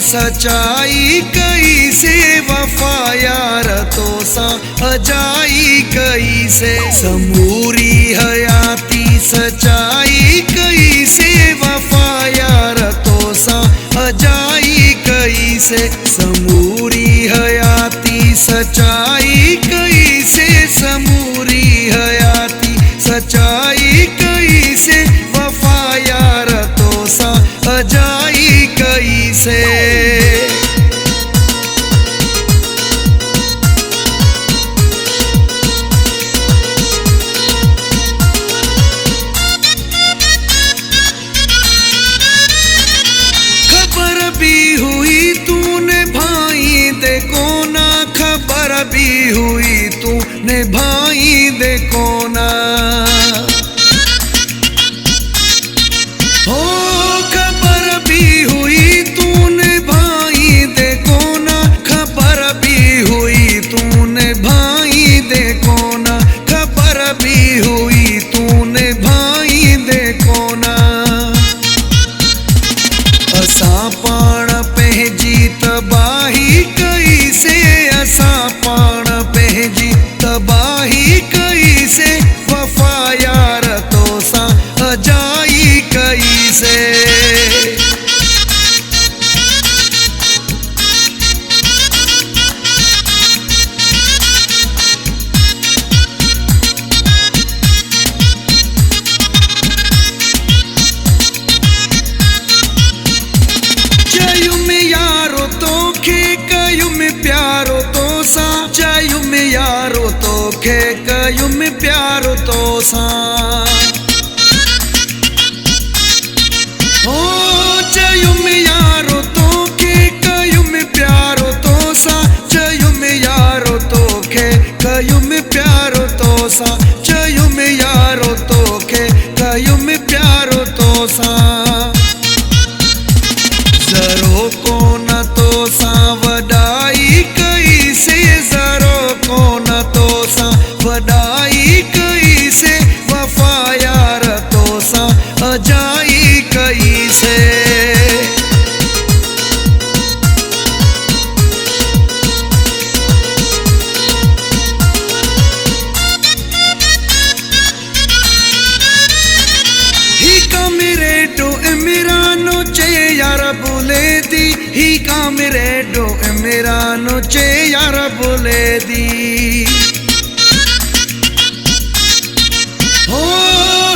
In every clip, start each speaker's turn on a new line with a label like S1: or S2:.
S1: सच्चाई कई से वफा यार तो सा अजाई कई से समूरी हयाती सच्चाई कई से वफा यार तो सा अजाई कई से समूरी हयाती सच्चाई कई से समूरी हयाती सच्चाई कई से वफा यार तो सा अजाई कई से खबर भी हुई तूने भाई देखो ना खबर भी हुई तूने भाई देखो ना हो खबर भी हुई तूने भाई देखो ना खबर भी हुई तूने भाई देखो ना खबर भी हुई तूने भाई देखो ना असा पाण पंहिंजी तबाही कई से असा पाण पंहिंजी तबाही कई से वफा यार तो सा अजाई कई से यारो तो खे कयुम प्यारो तो सा चयुम यारो तो खे कयुम प्यारो तो सा हो चयुम यारो तो खे कयुम प्यारो तो सा चयुम यारो तो खे कयुम प्यारो तो सा चयुम यारो तो खे कयुम प्यारो तो सा ज़रो कोन तो सा वडाई कई से ज़रो कोन तो सा वडाई कई से वफा यार तो सा अजाई कई से मेरे डो एमिरानो चे यार बोले दी ही का मेरे डो एमिरानो चे यार बोले दी हो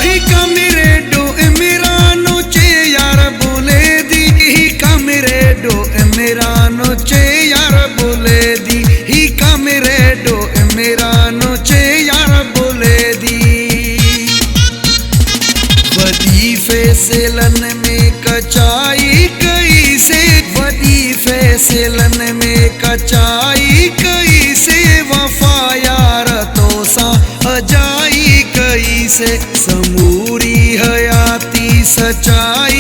S1: ही का मेरे डो एमिरानो चे यार बोले दी ही का मेरे डो एमिरानो चे यार बोले दी ही का मेरे डो एमिरानो चे यार बोले दी वडी फैसलन में कचाई कई से वडी फैसलन में कचाई कई से वफा यार तो सा अजाई कई से समूरी हयाती सच्चाई